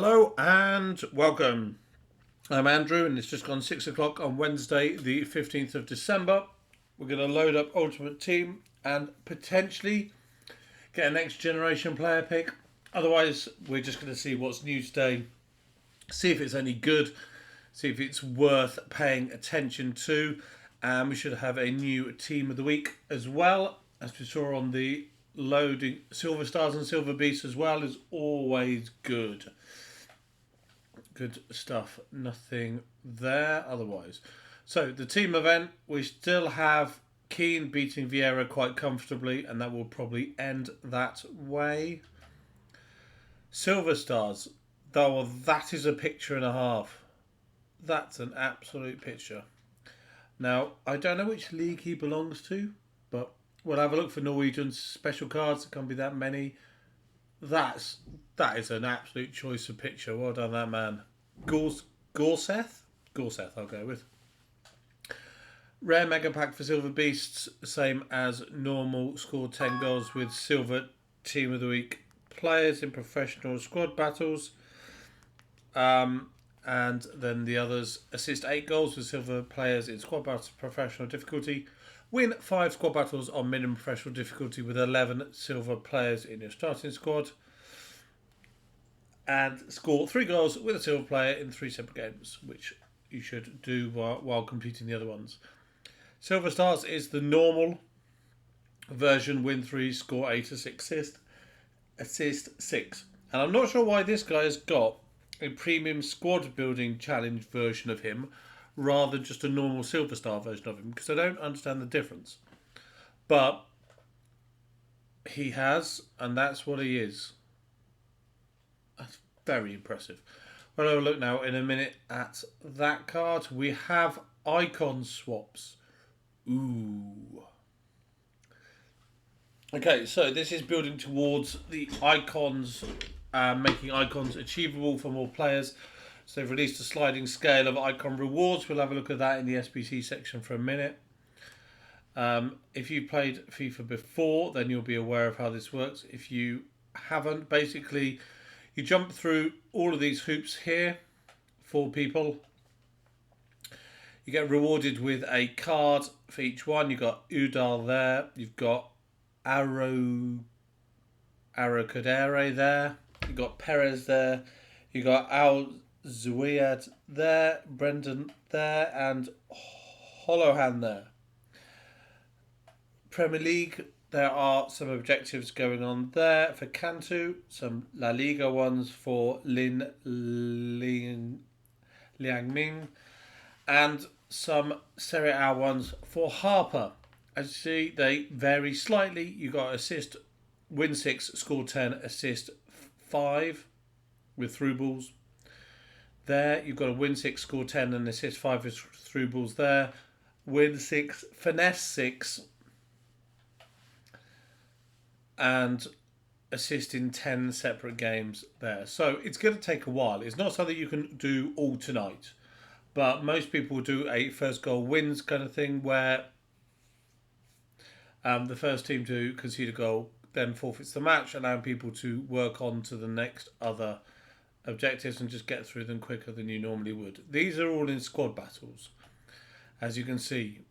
Hello and welcome. I'm Andrew, and it's just gone 6 o'clock on Wednesday, the 15th of December. We're going to load up Ultimate Team and potentially get a next generation player pick. Otherwise, we're just going to see what's new today, see if it's any good, see if it's worth paying attention to. And we should have a new team of the week as well, as we saw on the loading. Silver Stars and Silver Beasts as well is always good. Good stuff. Nothing there otherwise. So the team event, we still have Keane beating Vieira quite comfortably, and that will probably end that way. Silver Stars, though, that is a picture and a half. That's an absolute picture. Now, I don't know which league he belongs to, but we'll have a look for Norwegian special cards. There can't be that many. That is an absolute choice of picture. Well done, that man. Gorseth? Gorseth, I'll go with. Rare Mega Pack for Silver Beasts, same as normal. Scored 10 goals with Silver Team of the Week players in professional squad battles. And then the others assist 8 goals with Silver players in squad battles professional difficulty. Win 5 squad battles on minimum professional difficulty with 11 Silver players in your starting squad. And score 3 goals with a Silver player in 3 separate games, which you should do while completing the other ones. Silver Stars is the normal version, win 3, score 8, assist 6. And I'm not sure why this guy has got a premium squad building challenge version of him rather than just a normal Silver Star version of him, because I don't understand the difference. But he has, and that's what he is. That's very impressive. We'll have a look now in a minute at that card. We have icon swaps. Ooh. Okay, so this is building towards the icons, making icons achievable for more players. So they've released a sliding scale of icon rewards. We'll have a look at that in the SBC section for a minute. If you played FIFA before, then you'll be aware of how this works. If you haven't, basically, you jump through all of these hoops here for people. You get rewarded with a card for each one. You've got Udal there. You've got Arrocadere there. You've got Perez there. You've got Al Zouiad there. Brendan there. And Holohan there. Premier League, there are some objectives going on there for Cantu. Some La Liga ones for Liang Ming. And some Serie A ones for Harper. As you see, they vary slightly. You got assist, win 6, score 10, assist 5 with through balls. There, you've got a win 6, score 10, and assist 5 with through balls there. Win 6, finesse 6, and assist in 10 separate games there. So it's going to take a while. It's not something you can do all tonight. But most people do a first goal wins kind of thing where the first team to concede a goal then forfeits the match, allowing people to work on to the next other objectives and just get through them quicker than you normally would. These are all in squad battles, as you can see.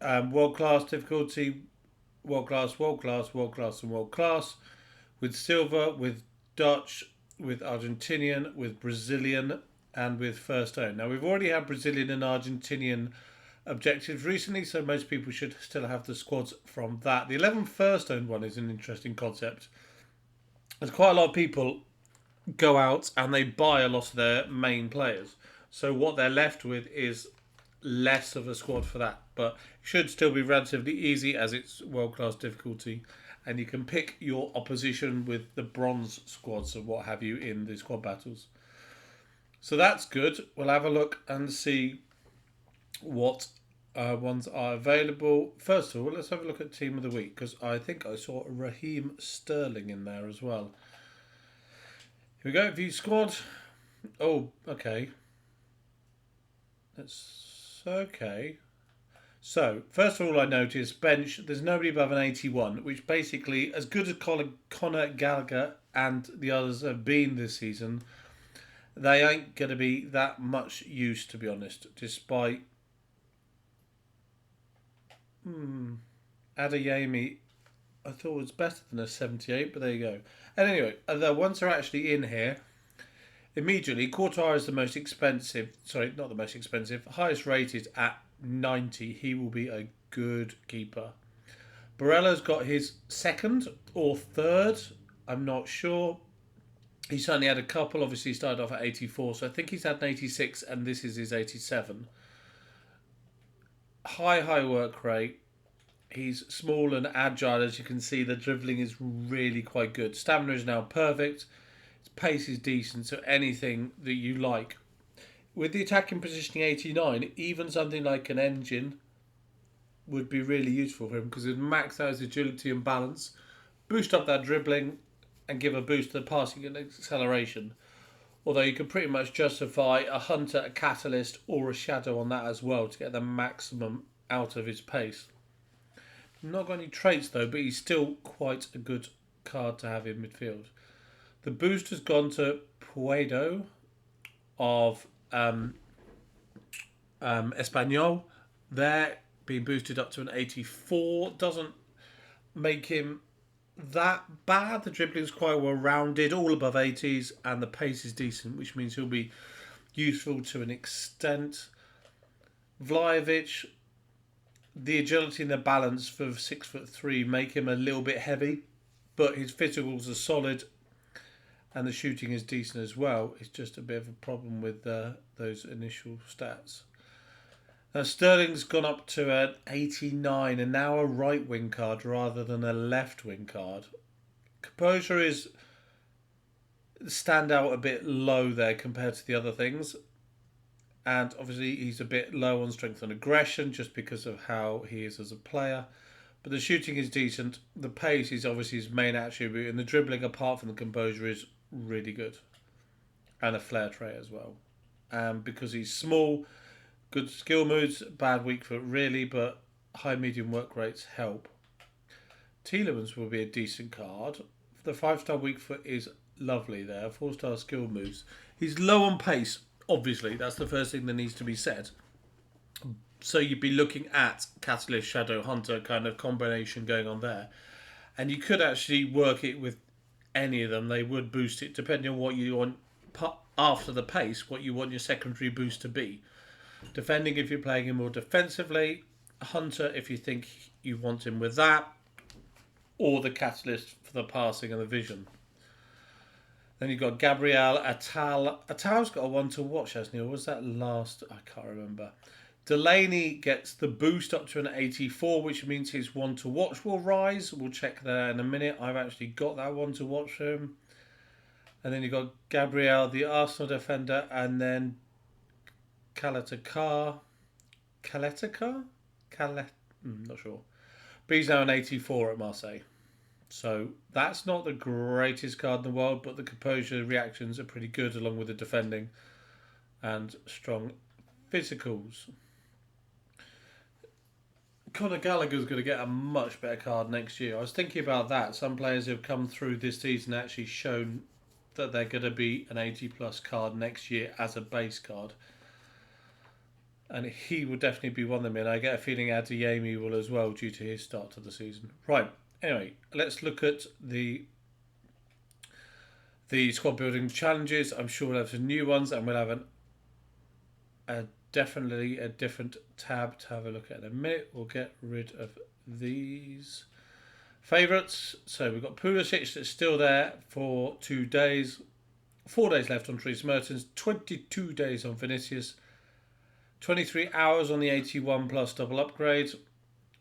World class difficulty, world class, world class, world class, and world class, with silver, with Dutch, with Argentinian, with Brazilian, and with first own. Now, we've already had Brazilian and Argentinian objectives recently, so most people should still have the squads from that. The 11 first owned one is an interesting concept. There's quite a lot of people go out and they buy a lot of their main players. So what they're left with is less of a squad for that. But it should still be relatively easy as it's world-class difficulty. And you can pick your opposition with the bronze squads and what have you in the squad battles. So that's good. We'll have a look and see what ones are available. First of all, let's have a look at Team of the Week, because I think I saw Raheem Sterling in there as well. Here we go. View squad. Oh, okay. That's okay. So, first of all, I noticed bench, there's nobody above an 81, which basically, as good as Conor Gallagher and the others have been this season, They ain't going to be that much use, to be honest, despite Adeyemi, I thought was better than a 78, but there you go. And anyway, the ones are actually in here. Immediately, Courtois is the most expensive. Sorry, not the most expensive. Highest rated at 90. He will be a good keeper. Barella's got his second or third. I'm not sure. He certainly had a couple. Obviously, he started off at 84. So I think he's had an 86 and this is his 87. High work rate. He's small and agile. As you can see, the dribbling is really quite good. Stamina is now perfect. His pace is decent. So anything that you like. With the attacking positioning 89, even something like an engine would be really useful for him because it would max out his agility and balance, boost up that dribbling, and give a boost to the passing and acceleration. Although you could pretty much justify a hunter, a catalyst, or a shadow on that as well to get the maximum out of his pace. Not got any traits though, but he's still quite a good card to have in midfield. The boost has gone to Puedo of Espanyol. There, being boosted up to an 84. Doesn't make him that bad. The dribbling is quite well rounded, all above 80s, and the pace is decent, which means he'll be useful to an extent. Vladivich, the agility and the balance for 6'3" make him a little bit heavy, but his physicals are solid and the shooting is decent as well. It's just a bit of a problem with those initial stats. Now Sterling's gone up to an 89 and now a right wing card rather than a left wing card. Composure is stand out a bit low there compared to the other things. And obviously he's a bit low on strength and aggression just because of how he is as a player. But the shooting is decent. The pace is obviously his main attribute. And the dribbling, apart from the composure, is really good. And a flair trait as well. And because he's small, good skill moves, bad weak foot really, but high medium work rates help. Tielemans will be a decent card. The 5-star weak foot is lovely there. 4-star skill moves. He's low on pace. Obviously, that's the first thing that needs to be said. So you'd be looking at Catalyst, Shadow, Hunter kind of combination going on there. And you could actually work it with any of them. They would boost it depending on what you want after the pace, what you want your secondary boost to be. Defending if you're playing him more defensively. Hunter if you think you want him with that. Or the Catalyst for the passing and the vision. Then you've got Gabriel Attal. Attal's got a one to watch, hasn't he? Or was that last? I can't remember. Delaney gets the boost up to an 84, which means his one to watch will rise. We'll check that in a minute. I've actually got that one to watch for him. And then you've got Gabriel, the Arsenal defender, and then Kaletakar. Not sure. But he's now an 84 at Marseille. So that's not the greatest card in the world, but the composure reactions are pretty good along with the defending and strong physicals. Conor Gallagher's going to get a much better card next year. I was thinking about that. Some players who have come through this season actually shown that they're going to be an 80 plus card next year as a base card. And he will definitely be one of them. And I get a feeling Adeyemi will as well due to his start to the season. Right. Anyway, let's look at the squad building challenges. I'm sure we'll have some new ones and we'll have definitely a different tab to have a look at in a minute. We'll get rid of these favourites. So we've got Pulisic that's still there for 2 days. 4 days left on Dries Mertens. 22 days on Vinicius. 23 hours on the 81 plus double upgrade.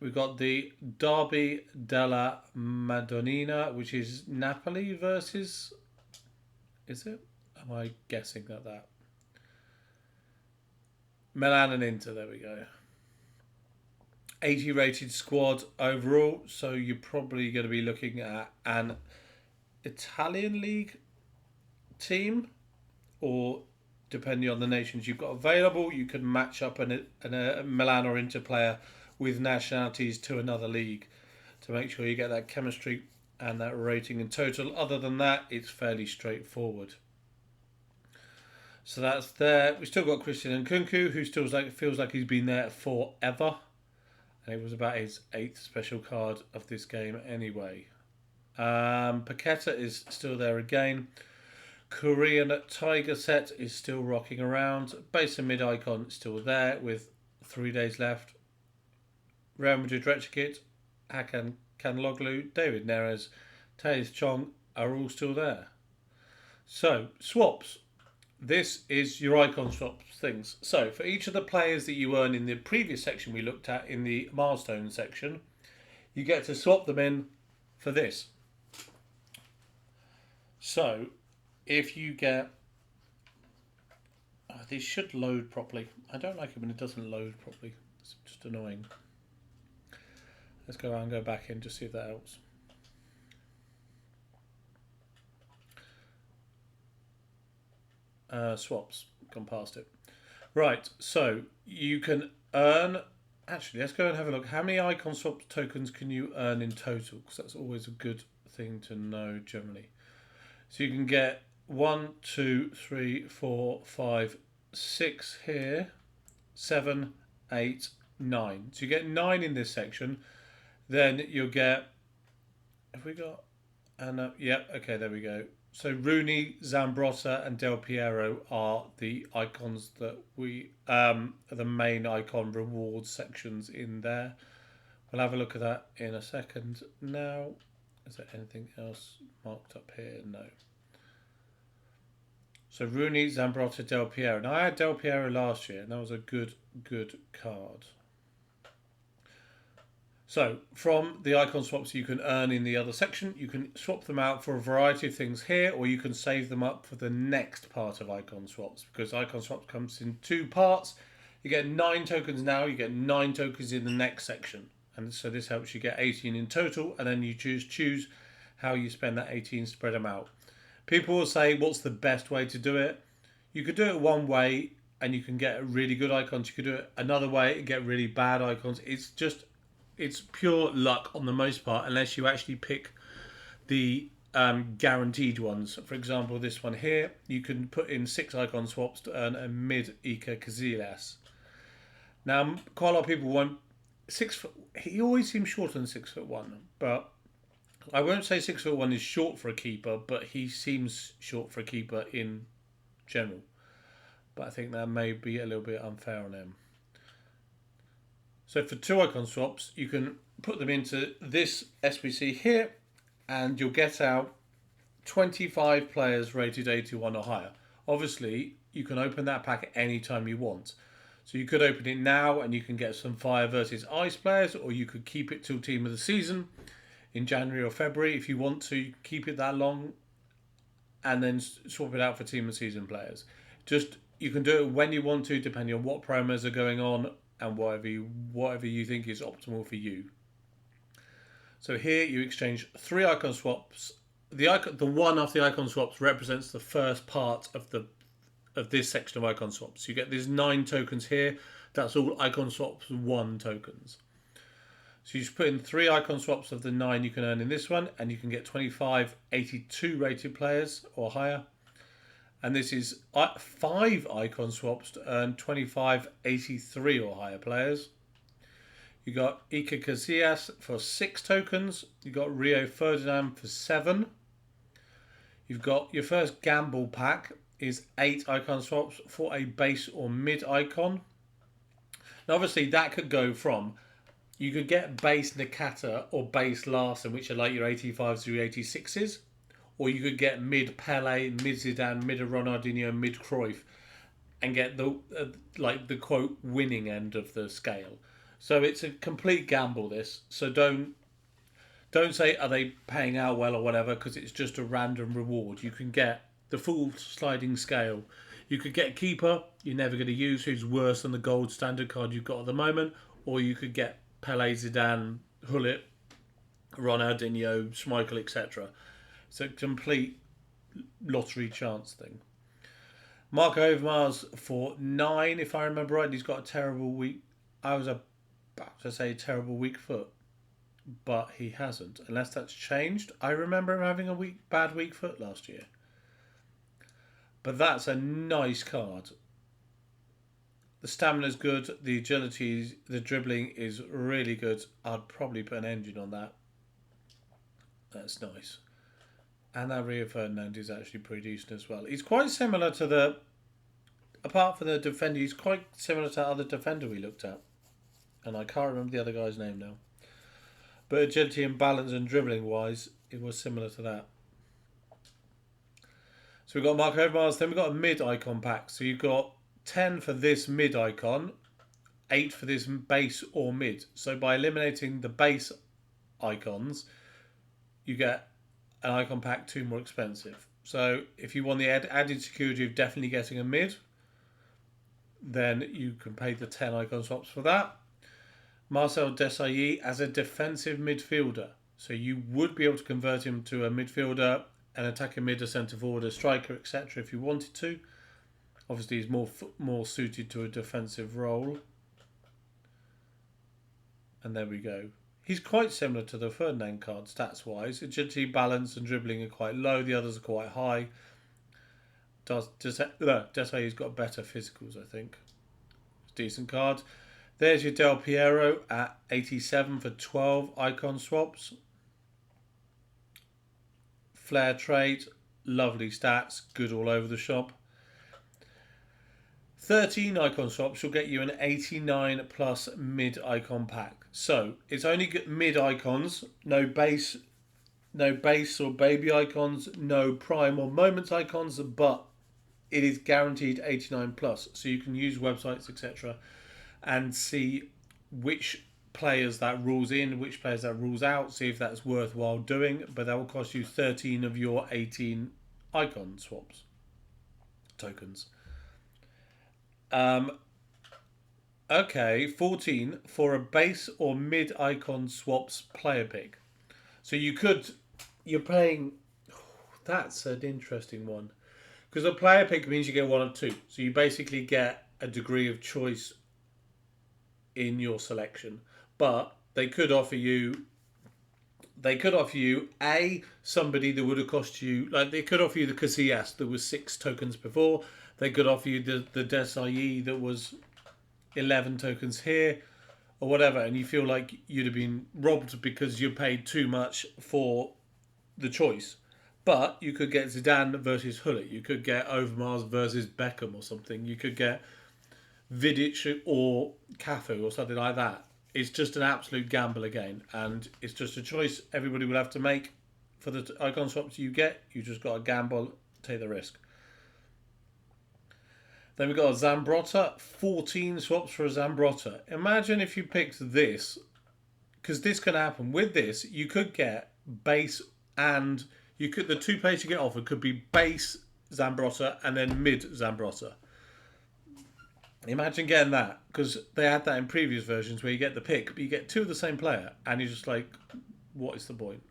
We've got the Derby della Madonnina, which is Napoli versus... Is it? Am I guessing that? Milan and Inter, there we go. 80 rated squad overall, so you're probably going to be looking at an Italian league team, or depending on the nations you've got available, you can match up a Milan or Inter player with nationalities to another league to make sure you get that chemistry and that rating in total. Other than that, it's fairly straightforward. So that's there. We still got Christian Nkunku, who still feels like he's been there forever. And it was about his 8th special card of this game anyway. Paqueta is still there again. Korean Tiger set is still rocking around. Base and mid icon is still there with 3 days left. Real Madrid retro kit, Hakan Kanloglu, David Neres, Taze Chong are all still there. So, swaps. This is your icon swaps things. So, for each of the players that you earn in the previous section we looked at in the milestone section, you get to swap them in for this. So, if you get... these should load properly. I don't like it when it doesn't load properly. It's just annoying. Let's go around and go back in, just see if that helps. Swaps, gone past it. Right, so you can earn... Actually, let's go and have a look. How many icon swap tokens can you earn in total? Because that's always a good thing to know generally. So you can get 1, 2, 3, 4, 5, 6 here, 7, 8, 9. So you get 9 in this section. Then you'll get... Have we got... yep, okay, there we go. So Rooney, Zambrotta and Del Piero are the icons that we... are the main icon reward sections in there. We'll have a look at that in a second. Now, is there anything else marked up here? No. So Rooney, Zambrotta, Del Piero. Now I had Del Piero last year and that was a good card. So, from the icon swaps you can earn in the other section, you can swap them out for a variety of things here, or you can save them up for the next part of icon swaps, because icon swaps comes in 2 parts. You get 9 tokens now, you get 9 tokens in the next section. And so this helps you get 18 in total, and then you choose how you spend that 18, spread them out. People will say, what's the best way to do it? You could do it one way, and you can get really good icons. You could do it another way and get really bad icons. It's pure luck on the most part, unless you actually pick the guaranteed ones. For example, this one here, you can put in 6 icon swaps to earn a mid Iker Casillas. Now, quite a lot of people want 6 foot. He always seems shorter than 6'1", but I won't say 6'1" is short for a keeper, but he seems short for a keeper in general. But I think that may be a little bit unfair on him. So for 2 icon swaps, you can put them into this SBC here, and you'll get out 25 players rated 81 or higher. Obviously, you can open that pack at any time you want. So you could open it now, and you can get some Fire versus Ice players, or you could keep it till Team of the Season in January or February if you want to keep it that long, and then swap it out for Team of the Season players. You can do it when you want to, depending on what promos are going on, and whatever you think is optimal for you. So here you exchange 3 icon swaps. The one after the icon swaps represents the first part of this section of icon swaps. You get these 9 tokens here. That's all icon swaps 1 tokens. So you just put in 3 icon swaps of the 9 you can earn in this one, and you can get 25 82 rated players or higher. And this is 5 icon swaps to earn 25 83 or higher players. You got Iker Casillas for 6 tokens. You got Rio Ferdinand for 7. You've got your first gamble pack is 8 icon swaps for a base or mid icon. Now obviously that could go from, you could get base Nakata or base Larsen, which are like your 85s through 86s. Or you could get mid Pele, mid Zidane, mid Ronaldinho, mid Cruyff, and get the quote winning end of the scale. So it's a complete gamble. This, so don't say are they paying out well or whatever, because it's just a random reward. You can get the full sliding scale. You could get keeper you're never going to use, who's worse than the gold standard card you've got at the moment, or you could get Pele, Zidane, Hullet, Ronaldinho, Schmeichel, etc. It's a complete lottery chance thing. Marco Overmars for 9, if I remember right. He's got a terrible week. I was about to say terrible weak foot, but he hasn't. Unless that's changed. I remember him having a bad weak foot last year. But that's a nice card. The stamina's good, the agility, the dribbling is really good. I'd probably put an engine on that. That's nice. And that Rio Ferdinand is actually pretty decent as well. He's quite similar to the... Apart from the defender, he's quite similar to the other defender we looked at. And I can't remember the other guy's name now. But agility and balance and dribbling wise, it was similar to that. So we've got Mark Overmars, then we've got a mid icon pack. So you've got 10 for this mid icon, 8 for this base or mid. So by eliminating the base icons, you get an icon pack 2 more expensive. So if you want the added security of definitely getting a mid, then you can pay the 10 icon swaps for that. Marcel Desailly as a defensive midfielder. So you would be able to convert him to a midfielder, an attacking mid, a centre forward, a striker, etc. if you wanted to. Obviously, he's more suited to a defensive role. And there we go. He's quite similar to the Ferdinand card stats-wise. Agility, balance and dribbling are quite low. The others are quite high. Desailly's got better physicals, I think. Decent card. There's your Del Piero at 87 for 12 icon swaps. Flair trait, lovely stats, good all over the shop. 13 icon swaps will get you an 89 plus mid icon pack. So it's only mid icons, no base or baby icons, no prime or moments icons, but it is guaranteed 89 plus. So you can use websites, etc. and see which players that rules in, which players that rules out, see if that's worthwhile doing. But that will cost you 13 of your 18 icon swaps tokens. Okay, 14 for a base or mid icon swaps player pick. So you're playing. That's an interesting one, because a player pick means you get one of two. So you basically get a degree of choice in your selection, but they could offer you a somebody that would have cost you, like they could offer you the Casillas that was 6 tokens before. They could offer you the Desailly that was 11 tokens here, or whatever, and you feel like you'd have been robbed because you paid too much for the choice. But you could get Zidane versus Hullet. You could get Overmars versus Beckham or something. You could get Vidic or Cafu or something like that. It's just an absolute gamble again, and it's just a choice everybody will have to make for the icon swaps you get. You just got to gamble, take the risk. Then we've got a Zambrotta, 14 swaps for a Zambrotta. Imagine if you picked this, because this can happen. With this, you could get base and the 2 players you get offered could be base Zambrotta and then mid Zambrotta. Imagine getting that, because they had that in previous versions where you get the pick, but you get 2 of the same player, and you're just like, what is the point?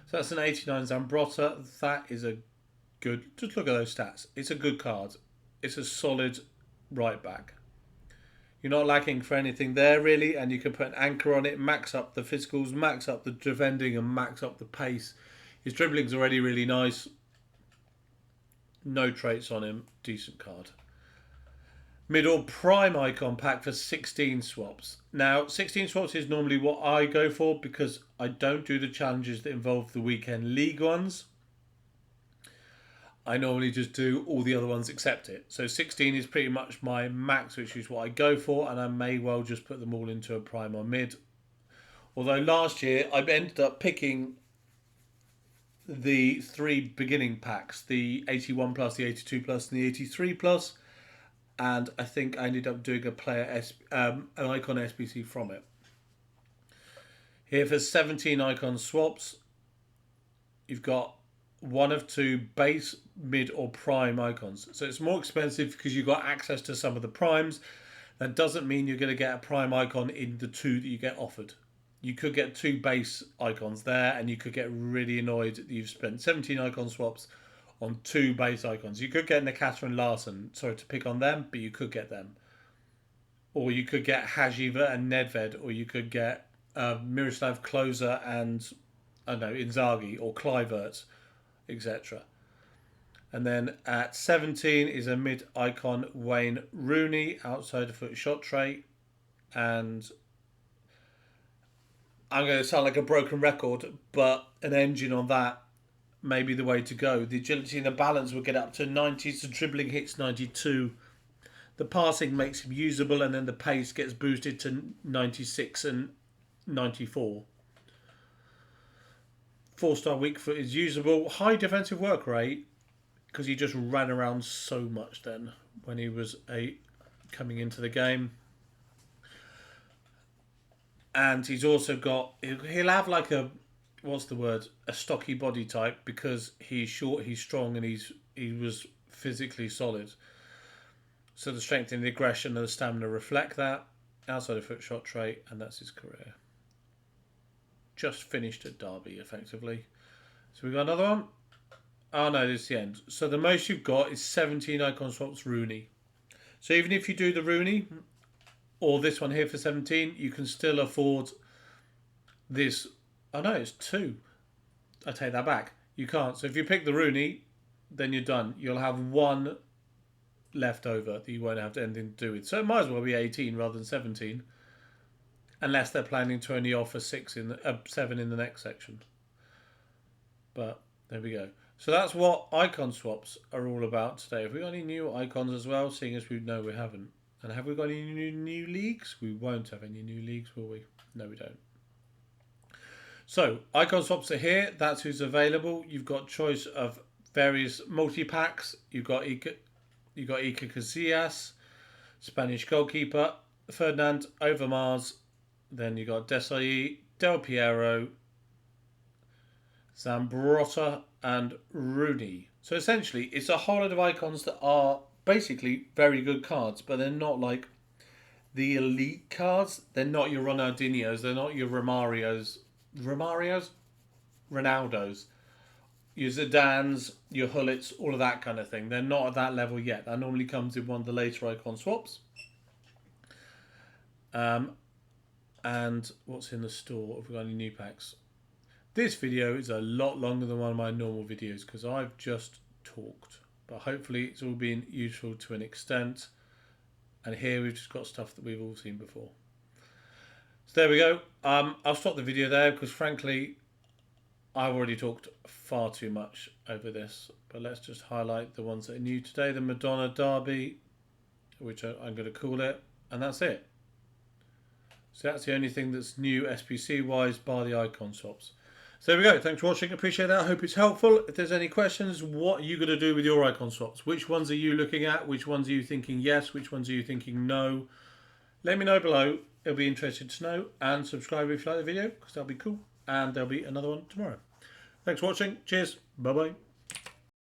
So that's an 89 Zambrotta. That is a good... Just look at those stats. It's a good card. It's a solid right back. You're not lacking for anything there, really, and you can put an anchor on it, max up the physicals, max up the defending, and max up the pace. His dribbling's already really nice. No traits on him. Decent card. Middle prime icon pack for 16 swaps. Now, 16 swaps is normally what I go for because I don't do the challenges that involve the weekend league ones. I normally just do all the other ones except it. So 16 is pretty much my max, which is what I go for, and I may well just put them all into a prime or mid. Although last year I ended up picking the 3 beginning packs, the 81 plus, the 82 plus, and the 83 plus. And I think I ended up doing an icon SBC from it. Here for 17 icon swaps, you've got 1 of 2 base, mid, or prime icons. So it's more expensive because you've got access to some of the primes. That doesn't mean you're going to get a prime icon in the 2 that you get offered. You could get 2 base icons there, and you could get really annoyed that you've spent 17 icon swaps on 2 base icons. You could get Nakata and Larson, sorry to pick on them, but you could get them. Or you could get Hajiva and Nedved, or you could get Miroslav Klose and, I don't know, Inzaghi or Kluivert, etc. And then at 17 is a mid icon Wayne Rooney, outside the foot shot trait. And I'm going to sound like a broken record, but an engine on that may be the way to go. The agility and the balance will get up to 90, so dribbling hits 92. The passing makes him usable, and then the pace gets boosted to 96 and 94. 4-star weak foot is usable. High defensive work rate, because he just ran around so much then when he was coming into the game. And he's also got, he'll have like a, what's the word, a stocky body type, because he's short, he's strong, and he was physically solid. So the strength and the aggression and the stamina reflect that. Outside of foot shot trait, and that's his career. Just finished at Derby, effectively. So we got another one. Oh no, this is the end. So the most you've got is 17 icon swaps Rooney. So even if you do the Rooney, or this one here for 17, you can still afford this. Oh no, it's 2. I take that back. You can't. So if you pick the Rooney, then you're done. You'll have 1 left over that you won't have anything to do with. So it might as well be 18 rather than 17. Unless they're planning to only offer 7 in the next section. But there we go. So that's what icon swaps are all about today. Have we got any new icons as well? Seeing as we know we haven't. And have we got any new leagues? We won't have any new leagues, will we? No, we don't. So icon swaps are here. That's who's available. You've got choice of various multi-packs. You've got Iker Casillas, Spanish goalkeeper, Ferdinand Overmars. Then you got Desailly, Del Piero, Zambrotta, and Rooney. So essentially, it's a whole lot of icons that are basically very good cards, but they're not like the elite cards. They're not your Ronaldinhos. They're not your Ronaldos, your Zidanes, your Hullets, all of that kind of thing. They're not at that level yet. That normally comes in one of the later icon swaps. And what's in the store? Have we got any new packs? This video is a lot longer than one of my normal videos because I've just talked. But hopefully it's all been useful to an extent. And here we've just got stuff that we've all seen before. So there we go. I'll stop the video there because frankly, I've already talked far too much over this. But let's just highlight the ones that are new today. The Madonna Derby, which I'm going to call it. And that's it. So that's the only thing that's new SBC wise bar the icon swaps. So there we go. Thanks for watching. Appreciate that. I hope it's helpful. If there's any questions, what are you going to do with your icon swaps? Which ones are you looking at? Which ones are you thinking yes? Which ones are you thinking no? Let me know below. It'll be interesting to know. And subscribe if you like the video because that'll be cool. And there'll be another one tomorrow. Thanks for watching. Cheers. Bye-bye.